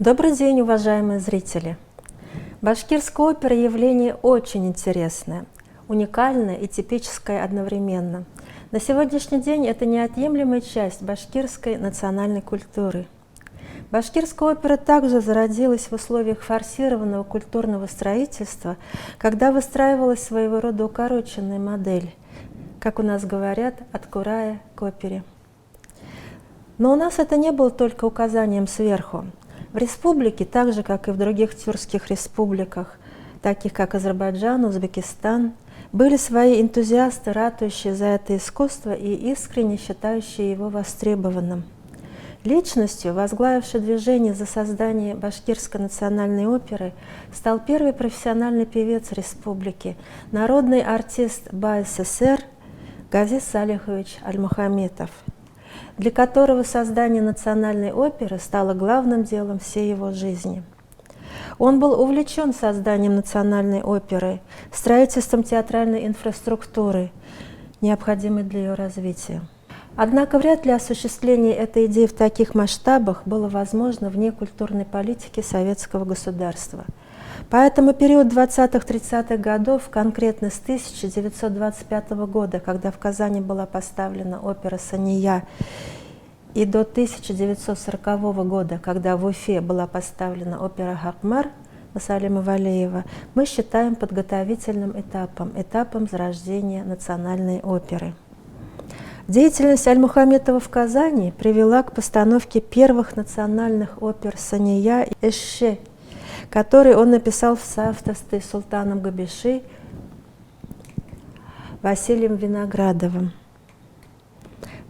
Добрый день, уважаемые зрители! Башкирская опера – явление очень интересное, уникальное и типическое одновременно. На сегодняшний день это неотъемлемая часть башкирской национальной культуры. Башкирская опера также зародилась в условиях форсированного культурного строительства, когда выстраивалась своего рода укороченная модель, как у нас говорят, от курая к опере. Но у нас это не было только указанием сверху. В республике, так же как и в других тюркских республиках, таких как Азербайджан, Узбекистан, были свои энтузиасты, ратующие за это искусство и искренне считающие его востребованным. Личностью, возглавившей движение за создание Башкирской национальной оперы, стал первый профессиональный певец республики, народный артист БССР Газиз Салихович Альмухаметов, для которого создание национальной оперы стало главным делом всей его жизни. Он был увлечен созданием национальной оперы, строительством театральной инфраструктуры, необходимой для ее развития. Однако вряд ли осуществление этой идеи в таких масштабах было возможно вне культурной политики советского государства. Поэтому период 20-30-х годов, конкретно с 1925 года, когда в Казани была поставлена опера «Сания», и до 1940 года, когда в Уфе была поставлена опера «Хакмар» Масалима Валеева, мы считаем подготовительным этапом зарождения национальной оперы. Деятельность Альмухаметова в Казани привела к постановке первых национальных опер «Сания» и «Эшше», который он написал в соавторстве с султаном Габиши Василием Виноградовым.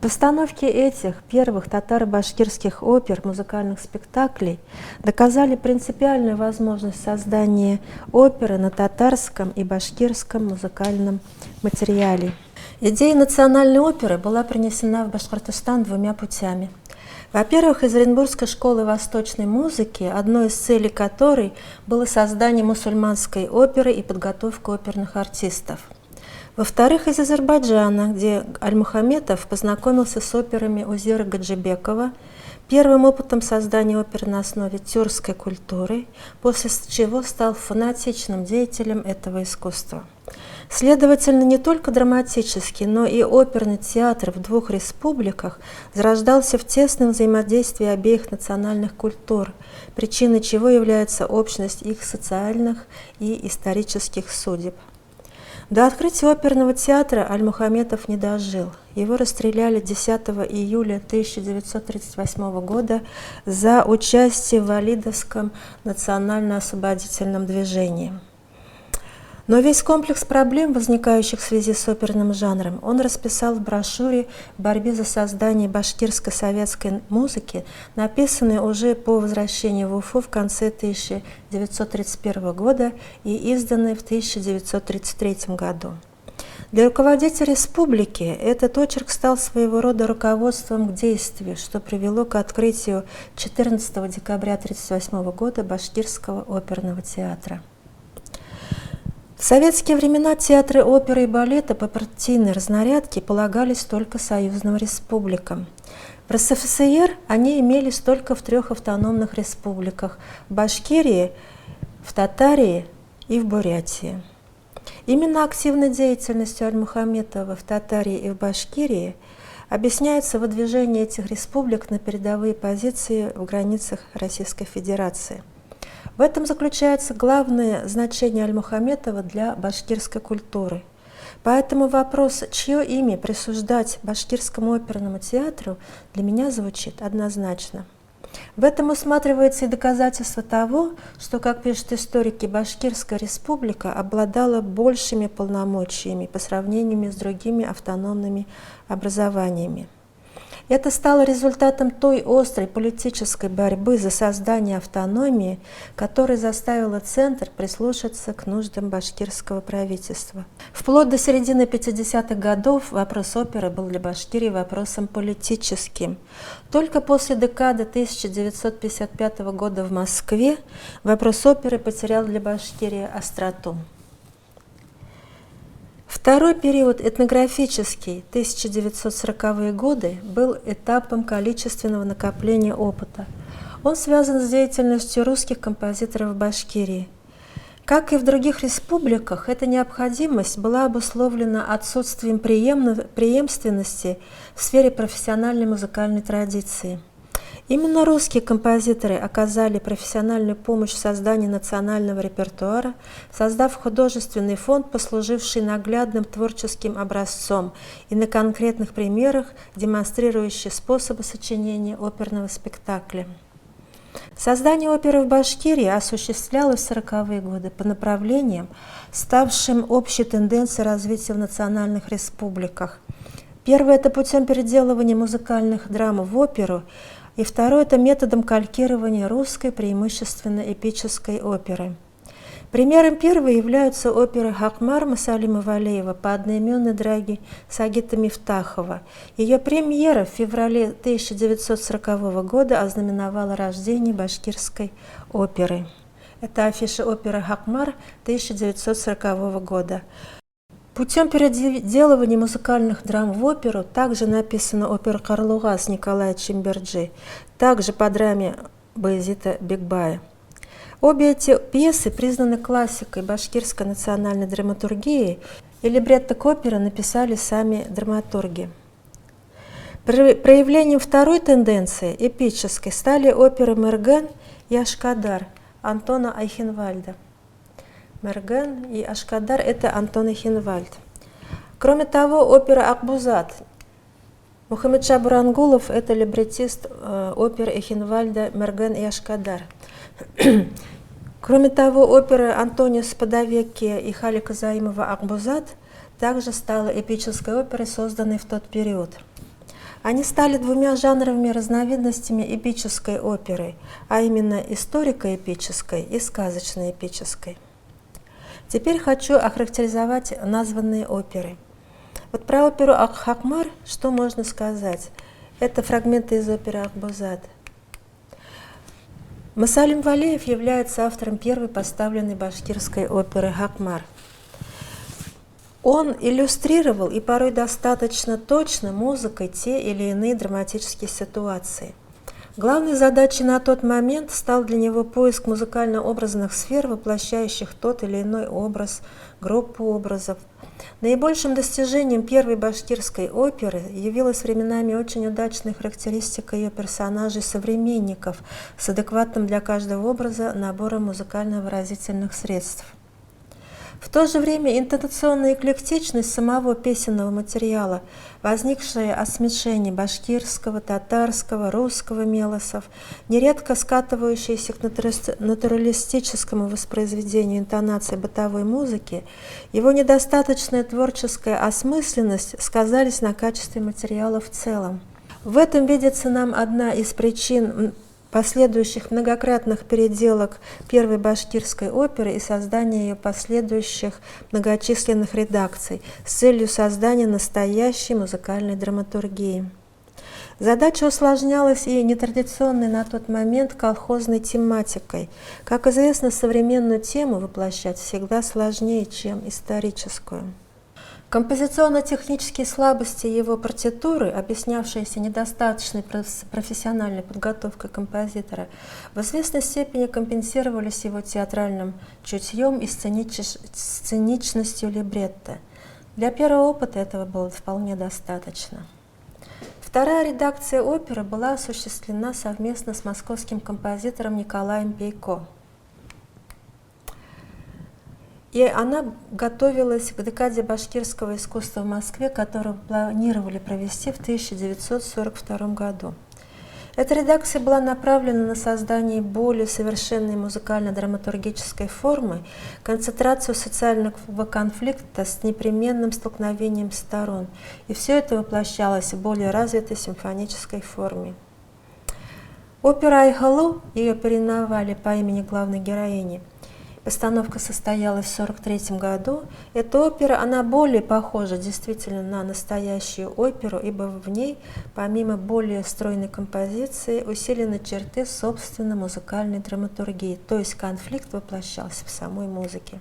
Постановки этих первых татаро-башкирских опер, музыкальных спектаклей доказали принципиальную возможность создания оперы на татарском и башкирском музыкальном материале. Идея национальной оперы была принесена в Башкортостан двумя путями. Во-первых, из Оренбургской школы восточной музыки, одной из целей которой было создание мусульманской оперы и подготовка оперных артистов. Во-вторых, из Азербайджана, где Альмухаметов познакомился с операми Узера Гаджибекова, первым опытом создания оперы на основе тюркской культуры, после чего стал фанатичным деятелем этого искусства. Следовательно, не только драматический, но и оперный театр в двух республиках зарождался в тесном взаимодействии обеих национальных культур, причиной чего является общность их социальных и исторических судеб. До открытия оперного театра Альмухаметов не дожил. Его расстреляли 10 июля 1938 года за участие в Валидовском национально-освободительном движении. Но весь комплекс проблем, возникающих в связи с оперным жанром, он расписал в брошюре «В борьбе за создание башкирской советской музыки», написанной уже по возвращении в Уфу в конце 1931 года и изданной в 1933 году. Для руководителя республики этот очерк стал своего рода руководством к действию, что привело к открытию 14 декабря 1938 года Башкирского оперного театра. В советские времена театры оперы и балета по партийной разнарядке полагались только союзным республикам. В РСФСР они имелись только в 3 автономных республиках – в Башкирии, в Татарии и в Бурятии. Именно активной деятельностью Альмухаметова в Татарии и в Башкирии объясняется выдвижение этих республик на передовые позиции в границах Российской Федерации. В этом заключается главное значение Альмухаметова для башкирской культуры. Поэтому вопрос, чье имя присуждать Башкирскому оперному театру, для меня звучит однозначно. В этом усматривается и доказательство того, что, как пишут историки, Башкирская республика обладала большими полномочиями по сравнению с другими автономными образованиями. Это стало результатом той острой политической борьбы за создание автономии, которая заставила Центр прислушаться к нуждам башкирского правительства. Вплоть до середины 50-х годов вопрос оперы был для Башкирии вопросом политическим. Только после декады 1955 года в Москве вопрос оперы потерял для Башкирии остроту. Второй период, этнографический, 1940-е годы, был этапом количественного накопления опыта. Он связан с деятельностью русских композиторов в Башкирии. Как и в других республиках, эта необходимость была обусловлена отсутствием преемственности в сфере профессиональной музыкальной традиции. Именно русские композиторы оказали профессиональную помощь в создании национального репертуара, создав художественный фонд, послуживший наглядным творческим образцом и на конкретных примерах демонстрирующий способы сочинения оперного спектакля. Создание оперы в Башкирии осуществлялось в 40-е годы по направлениям, ставшим общей тенденцией развития в национальных республиках. Первое – это путем переделывания музыкальных драм в оперу, и второе – это методом калькирования русской, преимущественно эпической оперы. Примером первой являются оперы «Хакмар» Мусалима Валеева по одноименной драге Сагита Мифтахова. Ее премьера в феврале 1940 года ознаменовала рождение башкирской оперы. Это афиша оперы «Хакмар» 1940 года. Путем переделывания музыкальных драм в оперу также написана опера «Карлуга» с Николаем Чимберджи, также по драме Баязита Бекбая. Обе эти пьесы признаны классикой башкирской национальной драматургии, и либретто к опере написали сами драматурги. Проявлением второй тенденции, эпической, стали оперы «Мерген» и «Ашкадар» Антона Айхенвальда. «Мерген» и «Ашкадар» – это Антон Айхенвальд. Кроме того, опера «Акбузат». Мухаммедша Бурангулов – это либретист оперы Айхенвальда «Мерген» и «Ашкадар». Кроме того, оперы Антонио Сподовеккия и Халика Заимова «Акбузат» также стала эпической оперой, созданной в тот период. Они стали двумя жанровыми разновидностями эпической оперы, а именно историко-эпической и сказочно-эпической. Теперь хочу охарактеризовать названные оперы. Вот про оперу «Хакмар» что можно сказать? Это фрагменты из оперы «Акбузат». Мусалим Валеев является автором первой поставленной башкирской оперы «Хакмар». Он иллюстрировал и порой достаточно точно музыкой те или иные драматические ситуации. Главной задачей на тот момент стал для него поиск музыкально-образных сфер, воплощающих тот или иной образ, группу образов. Наибольшим достижением первой башкирской оперы явилась временами очень удачная характеристика ее персонажей-современников с адекватным для каждого образа набором музыкально-выразительных средств. В то же время интонационная эклектичность самого песенного материала, возникшее от смешения башкирского, татарского, русского мелосов, нередко скатывающиеся к натуралистическому воспроизведению интонации бытовой музыки, его недостаточная творческая осмысленность сказались на качестве материала в целом. В этом видится нам одна из причин последующих многократных переделок первой башкирской оперы и создания ее последующих многочисленных редакций с целью создания настоящей музыкальной драматургии. Задача усложнялась и нетрадиционной на тот момент колхозной тематикой. Как известно, современную тему воплощать всегда сложнее, чем историческую. Композиционно-технические слабости его партитуры, объяснявшиеся недостаточной профессиональной подготовкой композитора, в известной степени компенсировались его театральным чутьем и сценичностью либретто. Для первого опыта этого было вполне достаточно. Вторая редакция оперы была осуществлена совместно с московским композитором Николаем Пейко. И она готовилась к декаде башкирского искусства в Москве, которую планировали провести в 1942 году. Эта редакция была направлена на создание более совершенной музыкально-драматургической формы, концентрацию социального конфликта с непременным столкновением сторон. И все это воплощалось в более развитой симфонической форме. Опера «Айхалу», ее переименовали по имени главной героини, постановка состоялась в 1943 году. Эта опера, она более похожа действительно на настоящую оперу, ибо в ней, помимо более стройной композиции, усилены черты собственной музыкальной драматургии, то есть конфликт воплощался в самой музыке.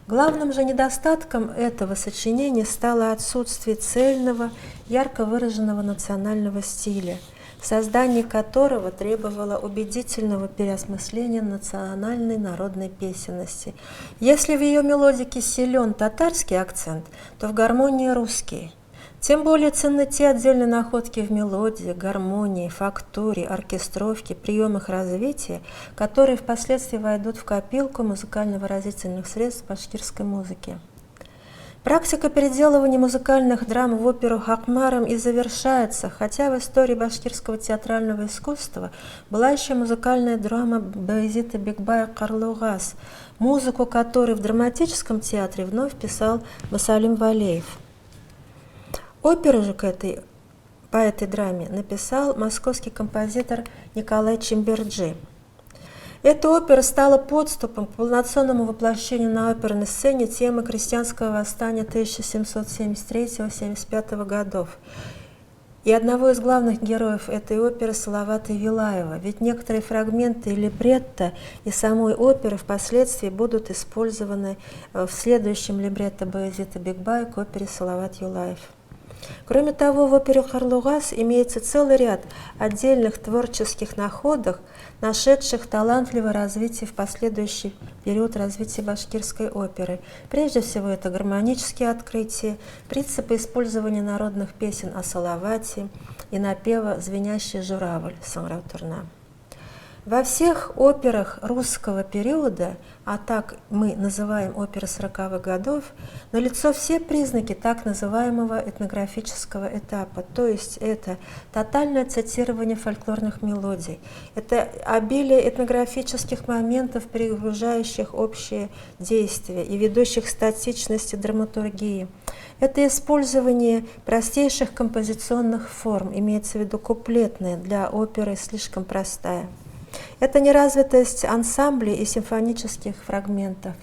Главным же недостатком этого сочинения стало отсутствие цельного, ярко выраженного национального стиля. создание которого требовало убедительного переосмысления национальной народной песенности. Если в ее мелодике силен татарский акцент, то в гармонии русский. Тем более ценны те отдельные находки в мелодии, гармонии, фактуре, оркестровке, приемах развития, которые впоследствии войдут в копилку музыкально-выразительных средств башкирской музыки. Практика переделывания музыкальных драм в оперу Хакмаром и завершается, хотя в истории башкирского театрального искусства была еще музыкальная драма Баязита Бекбая «Карлугас», музыку которой в драматическом театре вновь писал Басалим Валеев. Оперу же по этой драме написал московский композитор Николай Чимберджи. Эта опера стала подступом к полноценному воплощению на оперной сцене темы крестьянского восстания 1773-75 годов и одного из главных героев этой оперы Салавата Юлаева, ведь некоторые фрагменты либретто и самой оперы впоследствии будут использованы в следующем либретто Баязита Бекбая к опере Салават Юлаев. Кроме того, в опере «Карлугас» имеется целый ряд отдельных творческих находок, нашедших талантливое развитие в последующий период развития башкирской оперы. Прежде всего, это гармонические открытия, принципы использования народных песен о Салавате и напева «Звенящий журавль» Саңырау-Турна. Во всех операх русского периода, а так мы называем оперы 40-х годов, налицо все признаки так называемого этнографического этапа, то есть это тотальное цитирование фольклорных мелодий, это обилие этнографических моментов, перегружающих общее действие и ведущих к статичности драматургии. Это использование простейших композиционных форм, имеется в виду куплетная, для оперы слишком простая. Это неразвитость ансамблей и симфонических фрагментов.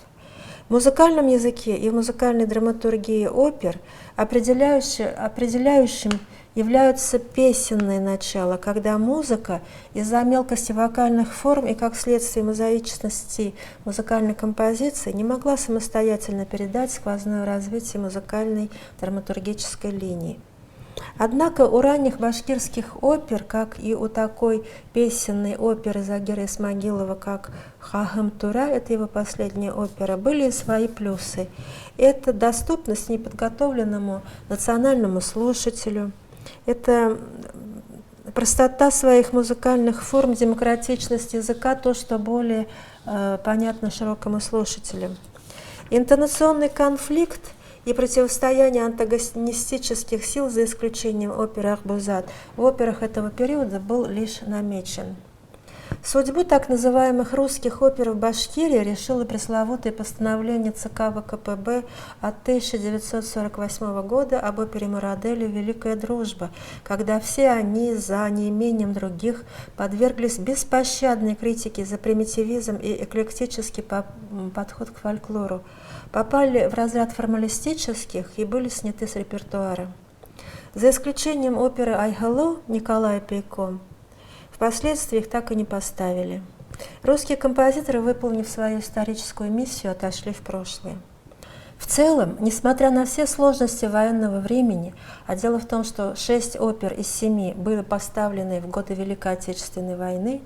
В музыкальном языке и в музыкальной драматургии опер определяющим являются песенные начала, когда музыка из-за мелкости вокальных форм и как следствие мозаичности музыкальной композиции не могла самостоятельно передать сквозное развитие музыкальной драматургической линии. Однако у ранних башкирских опер, как и у такой песенной оперы Загира Исмагилова, как «Хахым Тура», это его последняя опера, были свои плюсы. Это доступность неподготовленному национальному слушателю, это простота своих музыкальных форм, демократичность языка, то, что более понятно широкому слушателю. Интонационный конфликт и противостояние антагонистических сил, за исключением оперы «Ахбузат», в операх этого периода был лишь намечен. Судьбу так называемых русских опер в Башкирии решило пресловутое постановление ЦК ВКПБ от 1948 года об опере Мурадели «Великая дружба», когда все они, за неимением других, подверглись беспощадной критике за примитивизм и эклектический подход к фольклору, попали в разряд формалистических и были сняты с репертуара. За исключением оперы «Айхалу» Николая Пейко, впоследствии их так и не поставили. Русские композиторы, выполнив свою историческую миссию, отошли в прошлое. В целом, несмотря на все сложности военного времени, а дело в том, что 6 опер из 7 были поставлены в годы Великой Отечественной войны,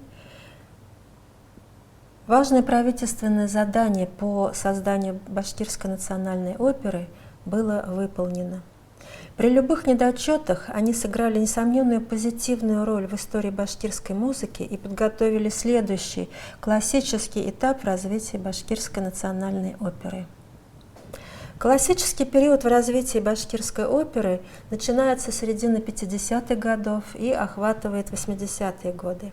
важное правительственное задание по созданию Башкирской национальной оперы было выполнено. При любых недочетах они сыграли несомненную позитивную роль в истории башкирской музыки и подготовили следующий классический этап развития Башкирской национальной оперы. Классический период в развитии башкирской оперы начинается с середины 50-х годов и охватывает 80-е годы.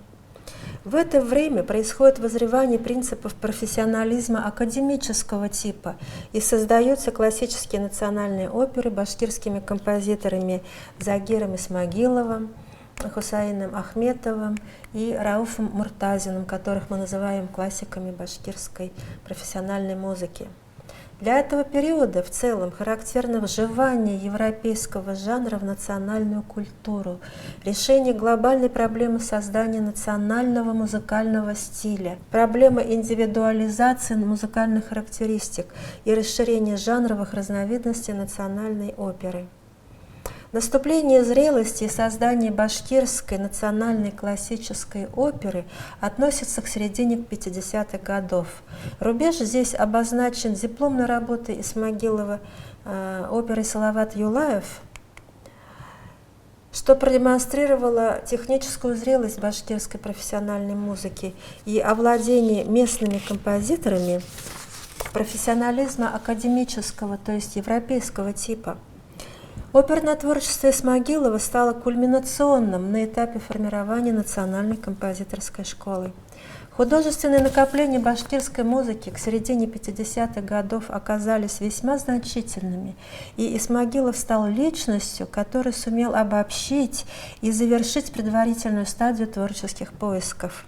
В это время происходит вызревание принципов профессионализма академического типа и создаются классические национальные оперы башкирскими композиторами Загиром Исмагиловым, Хусаином Ахметовым и Рауфом Муртазиным, которых мы называем классиками башкирской профессиональной музыки. Для этого периода в целом характерно вживание европейского жанра в национальную культуру, решение глобальной проблемы создания национального музыкального стиля, проблема индивидуализации музыкальных характеристик и расширение жанровых разновидностей национальной оперы. Наступление зрелости и создание башкирской национальной классической оперы относится к середине 50-х годов. Рубеж здесь обозначен дипломной работой Исмагилова оперой «Салават Юлаев», что продемонстрировало техническую зрелость башкирской профессиональной музыки и овладение местными композиторами профессионализма академического, то есть европейского типа. Оперное творчество Исмагилова стало кульминационным на этапе формирования национальной композиторской школы. Художественные накопления башкирской музыки к середине 50-х годов оказались весьма значительными, и Исмагилов стал личностью, который сумел обобщить и завершить предварительную стадию творческих поисков.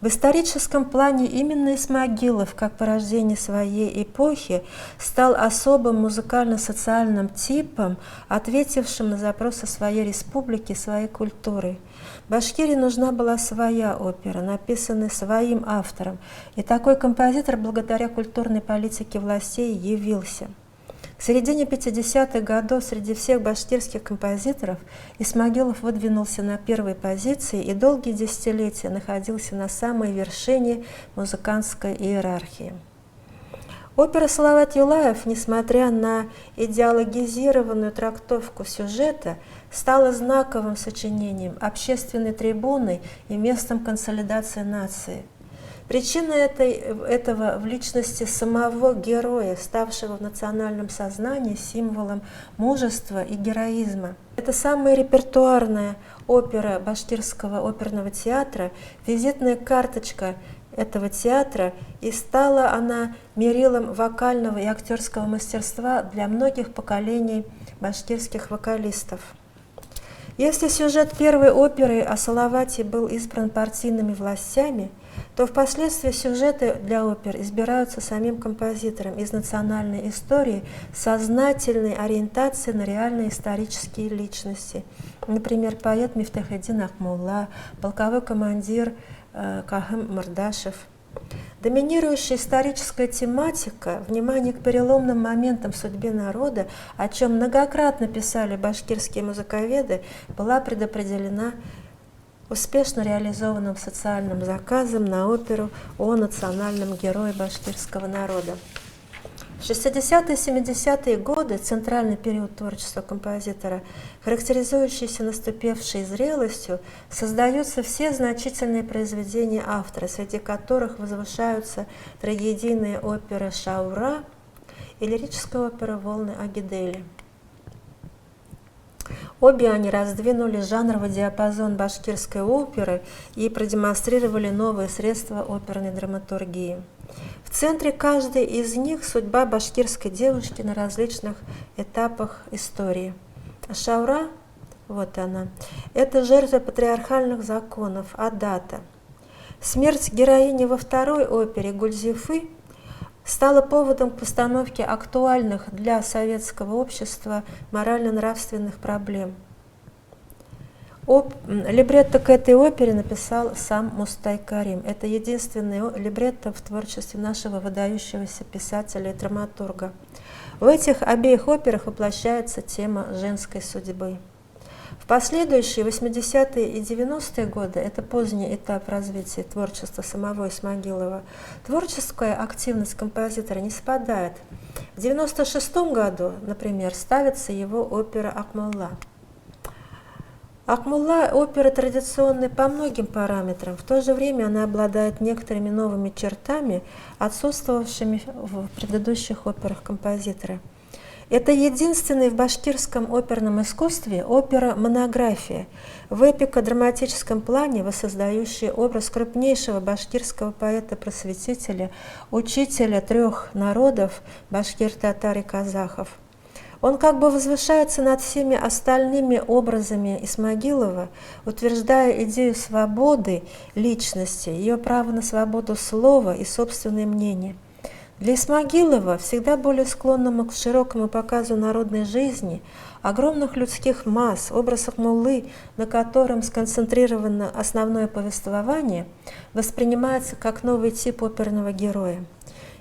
В историческом плане именно Исмагилов, как порождение своей эпохи, стал особым музыкально-социальным типом, ответившим на запросы своей республики, своей культуры. Башкирии нужна была своя опера, написанная своим автором, и такой композитор благодаря культурной политике властей явился. К середине 50-х годов среди всех башкирских композиторов Исмагилов выдвинулся на первой позиции и долгие десятилетия находился на самой вершине музыкантской иерархии. Опера «Салават Юлаев», несмотря на идеологизированную трактовку сюжета, стала знаковым сочинением, общественной трибуной и местом консолидации нации. Причина этого в личности самого героя, ставшего в национальном сознании символом мужества и героизма. Это самая репертуарная опера башкирского оперного театра, визитная карточка этого театра, и стала она мерилом вокального и актерского мастерства для многих поколений башкирских вокалистов. Если сюжет первой оперы о Салавате был избран партийными властями, то впоследствии сюжеты для опер избираются самим композитором из национальной истории с сознательной ориентацией на реальные исторические личности. Например, поэт Мифтахеддин Ахмулла, полковой командир Кахым Мардашев. Доминирующая историческая тематика, внимание к переломным моментам в судьбе народа, о чем многократно писали башкирские музыковеды, была предопределена успешно реализованным социальным заказом на оперу о национальном герое башкирского народа. В 60-е и 70-е годы, центральный период творчества композитора, характеризующийся наступившей зрелостью, создаются все значительные произведения автора, среди которых возвышаются трагедийные оперы «Шаура» и лирическая опера «Волны Агидели». Обе они раздвинули жанровый диапазон башкирской оперы и продемонстрировали новые средства оперной драматургии. В центре каждой из них судьба башкирской девушки на различных этапах истории. Шаура, вот она, это жертва патриархальных законов, Адата. Смерть героини во второй опере Гульзифы стала поводом к постановке актуальных для советского общества морально-нравственных проблем. Либретто к этой опере написал сам Мустай Карим. Это единственное либретто в творчестве нашего выдающегося писателя и драматурга. В этих обеих операх воплощается тема женской судьбы. В последующие 80-е и 90-е годы, это поздний этап развития творчества самого Исмагилова, творческая активность композитора не спадает. В 96-м году, например, ставится его опера «Акмулла». «Акмулла» – опера традиционная по многим параметрам, в то же время она обладает некоторыми новыми чертами, отсутствовавшими в предыдущих операх композитора. Это единственный в башкирском оперном искусстве опера-монография, в эпико-драматическом плане воссоздающая образ крупнейшего башкирского поэта-просветителя, учителя трех народов – башкир, татар и казахов. Он как бы возвышается над всеми остальными образами Исмагилова, утверждая идею свободы личности, ее право на свободу слова и собственное мнение. Для Исмагилова, всегда более склонному к широкому показу народной жизни, огромных людских масс, образ Акмуллы, на котором сконцентрировано основное повествование, воспринимается как новый тип оперного героя.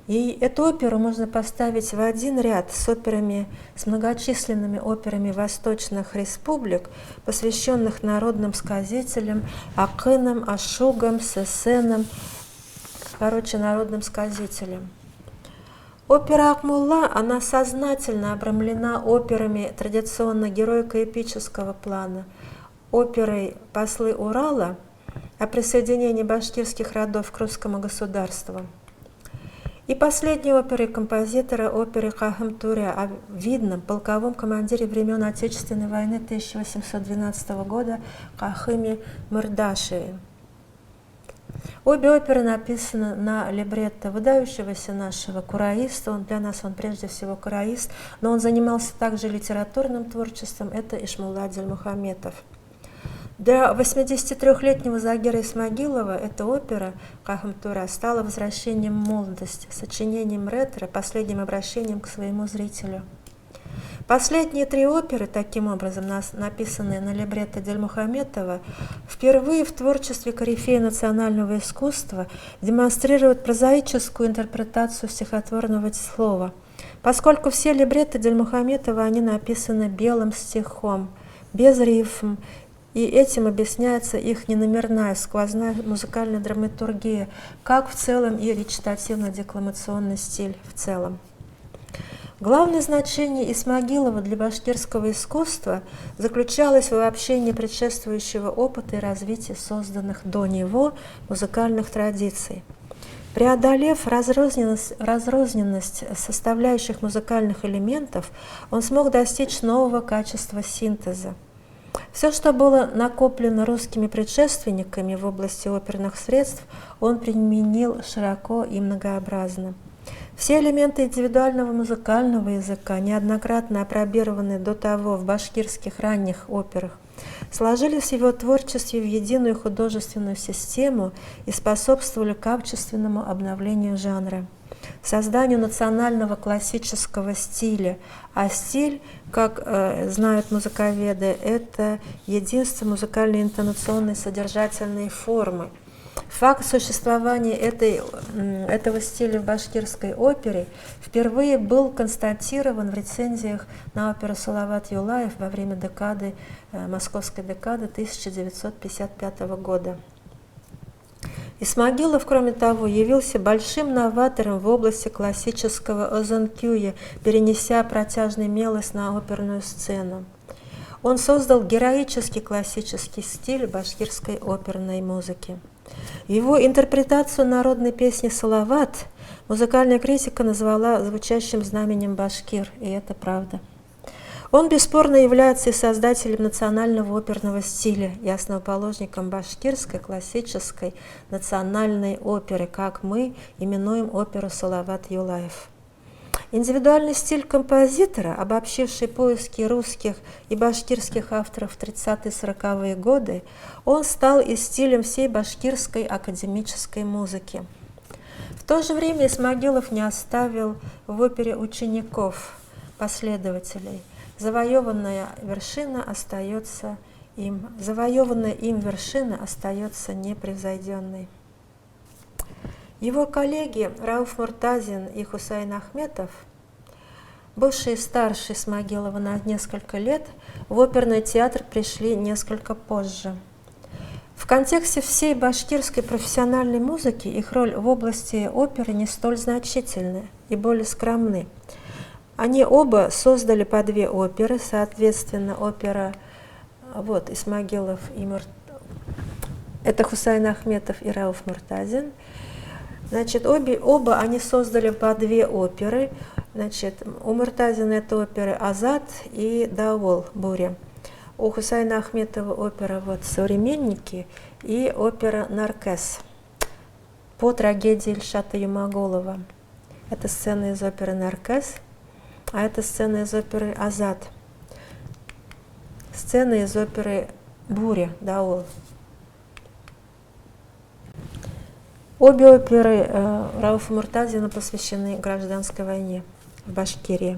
И эту оперу можно поставить в один ряд с операми, с многочисленными операми восточных республик, посвященных народным сказителям, акынам, ашугам, сесенам, короче, народным сказителям. Опера Акмулла, она сознательно обрамлена операми традиционно героико-эпического плана, оперой «Послы Урала» о присоединении башкирских родов к русскому государству. И последней оперой композитора, оперы Кахым Туре о видном полковом командире времен Отечественной войны 1812 года Кахыме Мырдашеве. Обе оперы написаны на либретто выдающегося нашего кураиста. Для нас он прежде всего кураист, но он занимался также литературным творчеством. Это Ишмулла Дильмухаметов. Для 83-летнего Загира Исмагилова эта опера Кахым Туре стала возвращением молодости, сочинением ретро, последним обращением к своему зрителю. Последние три оперы, таким образом, написанные на либретто Дильмухаметова, впервые в творчестве корифея национального искусства демонстрируют прозаическую интерпретацию стихотворного слова, поскольку все либретто Дильмухаметова, они написаны белым стихом, без рифм, и этим объясняется их неномерная сквозная музыкальная драматургия, как в целом и речитативно-декламационный стиль в целом. Главное значение Исмагилова для башкирского искусства заключалось в обобщении предшествующего опыта и развития созданных до него музыкальных традиций. Преодолев разрозненность составляющих музыкальных элементов, он смог достичь нового качества синтеза. Все, что было накоплено русскими предшественниками в области оперных средств, он применил широко и многообразно. Все элементы индивидуального музыкального языка, неоднократно опробированные до того в башкирских ранних операх, сложились в его творчестве в единую художественную систему и способствовали качественному обновлению жанра, созданию национального классического стиля. А стиль, как знают музыковеды, это единство музыкальной интонационной содержательной формы. Факт существования этого стиля в башкирской опере впервые был констатирован в рецензиях на оперу Салават Юлаев во время московской декады 1955 года. Исмагилов, кроме того, явился большим новатором в области классического озанкюя, перенеся протяжный мелос на оперную сцену. Он создал героический классический стиль башкирской оперной музыки. Его интерпретацию народной песни «Салават» музыкальная критика назвала звучащим знаменем башкир, и это правда. Он бесспорно является и создателем национального оперного стиля и основоположником башкирской классической национальной оперы, как мы именуем оперу Салават Юлаев. Индивидуальный стиль композитора, обобщивший поиски русских и башкирских авторов в 30-40-е годы, он стал и стилем всей башкирской академической музыки. В то же время Исмагилов не оставил в опере учеников, последователей. Завоеванная им вершина остается непревзойденной. Его коллеги Рауф Муртазин и Хусайн Ахметов, бывшие старше Исмагилова на несколько лет, в оперный театр пришли несколько позже. В контексте всей башкирской профессиональной музыки их роль в области оперы не столь значительна и более скромны. Они оба создали по две оперы, соответственно, опера Исмагилов и это Хусайн Ахметов и Рауф Муртазин. Значит, оба они создали по две оперы. Значит, у Муртазина это оперы «Азат» и «Даол» «Буря». У Хусайна Ахметова опера «Современники» и опера «Наркес» по трагедии Ильшата Юмаголова. Это сцена из оперы «Наркес», а это сцена из оперы «Азат». Сцена из оперы «Буря» «Даол». Обе оперы Рауфа Муртазина посвящены гражданской войне в Башкирии.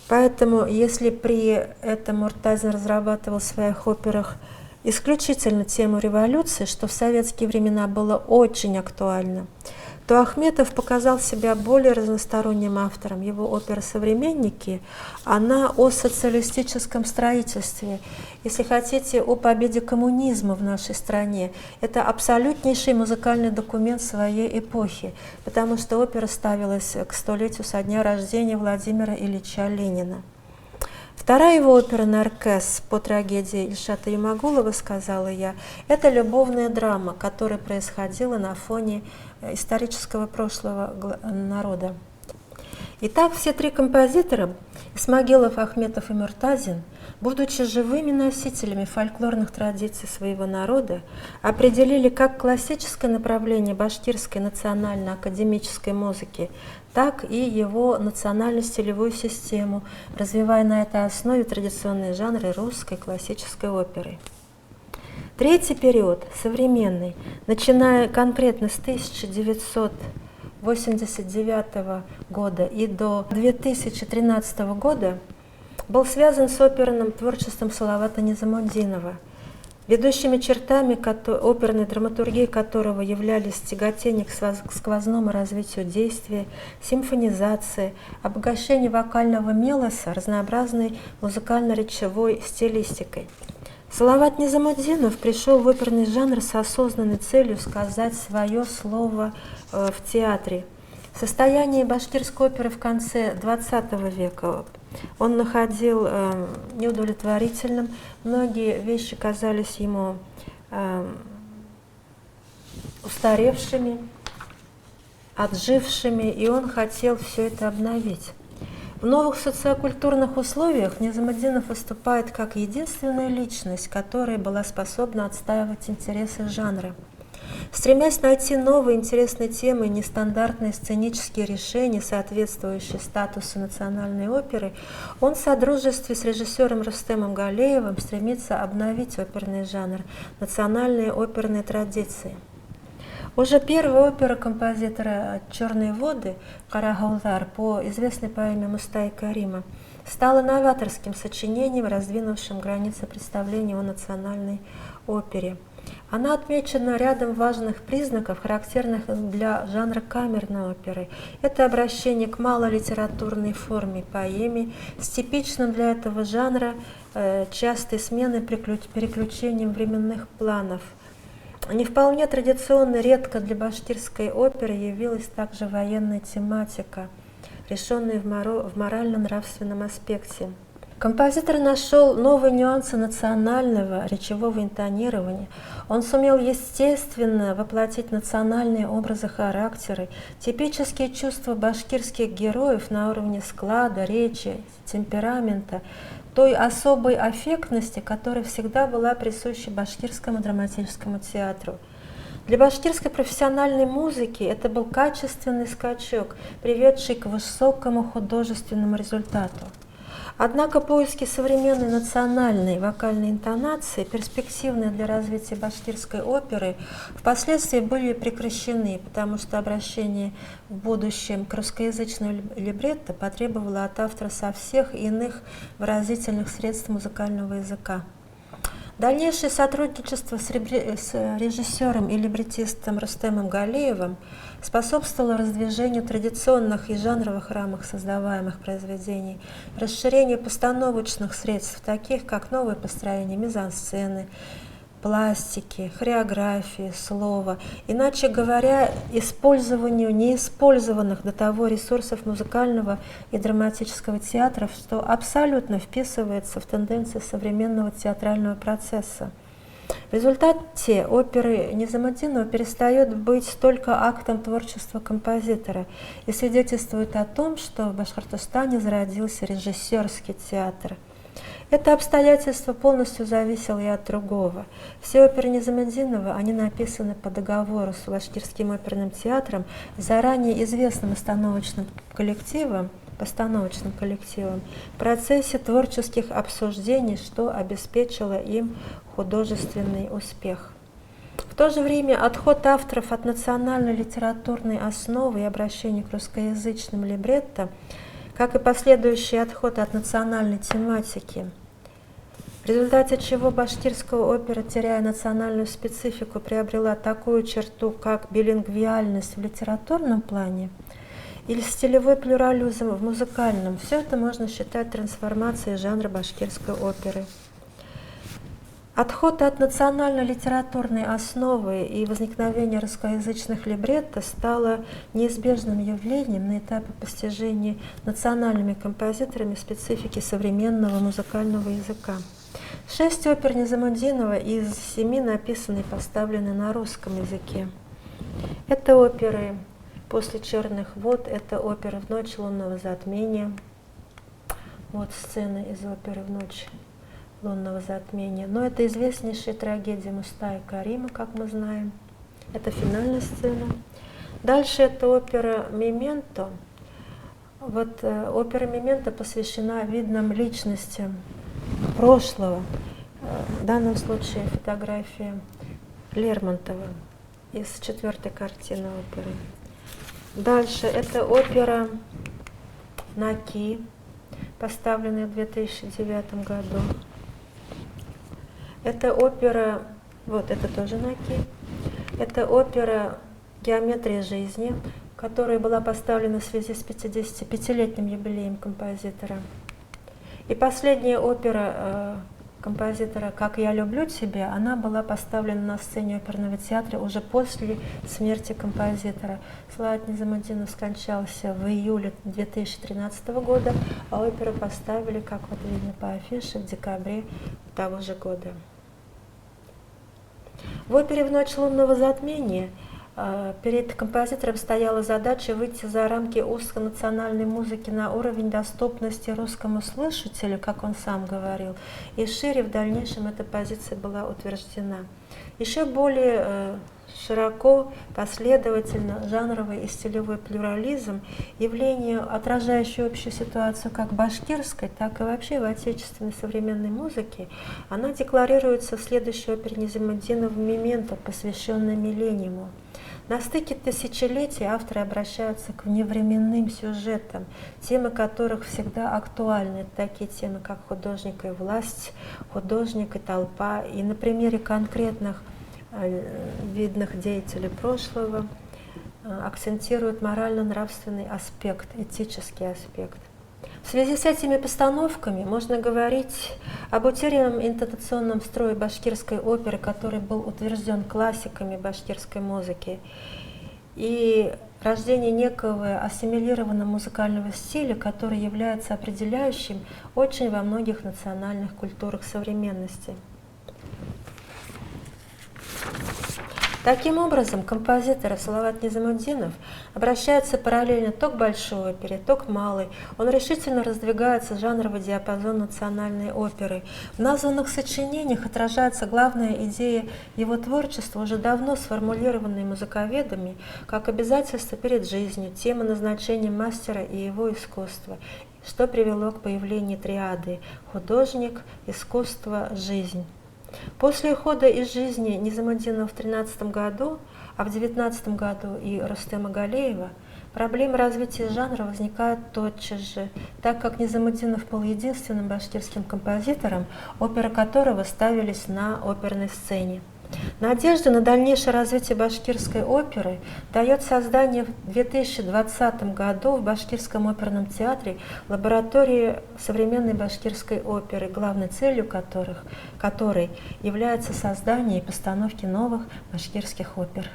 Поэтому, если при этом Муртазин разрабатывал в своих операх исключительно тему революции, что в советские времена было очень актуально, то Ахметов показал себя более разносторонним автором. Его опера «Современники», она о социалистическом строительстве, если хотите, о победе коммунизма в нашей стране. Это абсолютнейший музыкальный документ своей эпохи, потому что опера ставилась к 100-летию со дня рождения Владимира Ильича Ленина. Вторая его опера «Наркес» по трагедии Ильшата Юмагулова, сказала я, это любовная драма, которая происходила на фоне исторического прошлого народа. Итак, все три композитора, Исмагилов, Ахметов и Муртазин, будучи живыми носителями фольклорных традиций своего народа, определили как классическое направление башкирской национально-академической музыки, так и его национально-стилевую систему, развивая на этой основе традиционные жанры русской классической оперы. Третий период, современный, начиная конкретно с 1989 года и до 2013 года, был связан с оперным творчеством Салавата Низамутдинова, ведущими чертами оперной драматургии которого являлись тяготение к сквозному развитию действия, симфонизация, обогащение вокального мелоса разнообразной музыкально-речевой стилистикой. Салават Низамутдинов пришел в оперный жанр с осознанной целью сказать свое слово в театре. Состояние башкирской оперы в конце XX века он находил неудовлетворительным, многие вещи казались ему устаревшими, отжившими, и он хотел все это обновить. В новых социокультурных условиях Низамутдинов выступает как единственная личность, которая была способна отстаивать интересы жанра. Стремясь найти новые интересные темы и нестандартные сценические решения, соответствующие статусу национальной оперы, он в содружестве с режиссером Рустемом Галеевым стремится обновить оперный жанр, национальные оперные традиции. Уже первая опера композитора «Черные воды» «Карагаузар» по известной поэме Мустай Карима стала новаторским сочинением, раздвинувшим границы представления о национальной опере. Она отмечена рядом важных признаков, характерных для жанра камерной оперы. Это обращение к малолитературной форме поэме, с типичным для этого жанра частой сменой переключением временных планов. Не вполне традиционно, редко для башкирской оперы явилась также военная тематика, решенная в морально-нравственном аспекте. Композитор нашел новые нюансы национального речевого интонирования. Он сумел естественно воплотить национальные образы характера, типические чувства башкирских героев на уровне склада, речи, темперамента, той особой аффектности, которая всегда была присуща башкирскому драматическому театру. Для башкирской профессиональной музыки это был качественный скачок, приведший к высокому художественному результату. Однако поиски современной национальной вокальной интонации, перспективные для развития башкирской оперы, впоследствии были прекращены, потому что обращение в будущем к русскоязычному либретто потребовало от автора со всех иных выразительных средств музыкального языка. Дальнейшее сотрудничество с режиссером и либретистом Рустемом Галеевым способствовало раздвижению традиционных и жанровых рамок создаваемых произведений, расширению постановочных средств, таких как новое построение мизансцены, пластики, хореографии, слова, иначе говоря, использованию неиспользованных до того ресурсов музыкального и драматического театра, что абсолютно вписывается в тенденции современного театрального процесса. В результате оперы Низамутдинова перестает быть только актом творчества композитора и свидетельствует о том, что в Башкортостане зародился режиссерский театр. Это обстоятельство полностью зависело и от другого. Все оперы Низамутдинова, они написаны по договору с Башкирским оперным театром, заранее известным постановочным коллективом, в процессе творческих обсуждений, что обеспечило им художественный успех. В то же время отход авторов от национальной литературной основы и обращение к русскоязычным либретто, как и последующий отход от национальной тематики, результате чего башкирская опера, теряя национальную специфику, приобрела такую черту, как билингвиальность в литературном плане или стилевой плюрализм в музыкальном. Все это можно считать трансформацией жанра башкирской оперы. Отход от национально-литературной основы и возникновение русскоязычных либретто стало неизбежным явлением на этапе постижения национальными композиторами специфики современного музыкального языка. 6 опер Низамутдинова из 7 написаны и поставлены на русском языке. Это оперы «После черных вод», это опера «В ночь лунного затмения». Вот сцена из оперы «В ночь лунного затмения». Но это известнейшая трагедия Мустафы Карима, как мы знаем. Это финальная сцена. Дальше это опера «Мементо». Вот опера «Мементо» посвящена видным личностям прошлого. В данном случае фотография Лермонтова из 4-й картины оперы. Дальше это опера «Наки», поставленная в 2009 году. Это опера, вот это тоже «Наки», это опера «Геометрия жизни», которая была поставлена в связи с 55-летним юбилеем композитора. И последняя опера композитора «Как я люблю тебя», она была поставлена на сцене оперного театра уже после смерти композитора. Салават Низамутдинов скончался в июле 2013 года, а оперу поставили, как вот видно по афише, в декабре того же года. В опере «В ночь лунного затмения» перед композитором стояла задача выйти за рамки узконациональной музыки на уровень доступности русскому слушателю, как он сам говорил, и шире в дальнейшем эта позиция была утверждена. Еще более широко, последовательно, жанровый и стилевой плюрализм, явление, отражающее общую ситуацию как башкирской, так и вообще в отечественной современной музыке, она декларируется в следующей опере Низамутдинова «Мементо», посвященной миллениуму. На стыке тысячелетий авторы обращаются к вневременным сюжетам, темы которых всегда актуальны. Это такие темы, как художник и власть, художник и толпа. И на примере конкретных видных деятелей прошлого акцентируют морально-нравственный аспект, этический аспект. В связи с этими постановками можно говорить об утерянном интонационном строе башкирской оперы, который был утвержден классиками башкирской музыки, и рождении некого ассимилированного музыкального стиля, который является определяющим очень во многих национальных культурах современности. Таким образом, композитор Салават Низамутдинов обращается параллельно то к большой опере, то к малой. Он решительно раздвигается жанровый диапазон национальной оперы. В названных сочинениях отражается главная идея его творчества, уже давно сформулированная музыковедами, как обязательство перед жизнью, тема назначения мастера и его искусства, что привело к появлению триады «художник, искусство, жизнь». После ухода из жизни Низамутдинова в 2013 году, а в 2019 году и Рустема Галеева, проблемы развития жанра возникают тотчас же, так как Низамутдинов был единственным башкирским композитором, оперы которого ставились на оперной сцене. Надежду на дальнейшее развитие башкирской оперы дает создание в 2020 году в Башкирском оперном театре лаборатории современной башкирской оперы, главной целью которой является создание и постановки новых башкирских опер.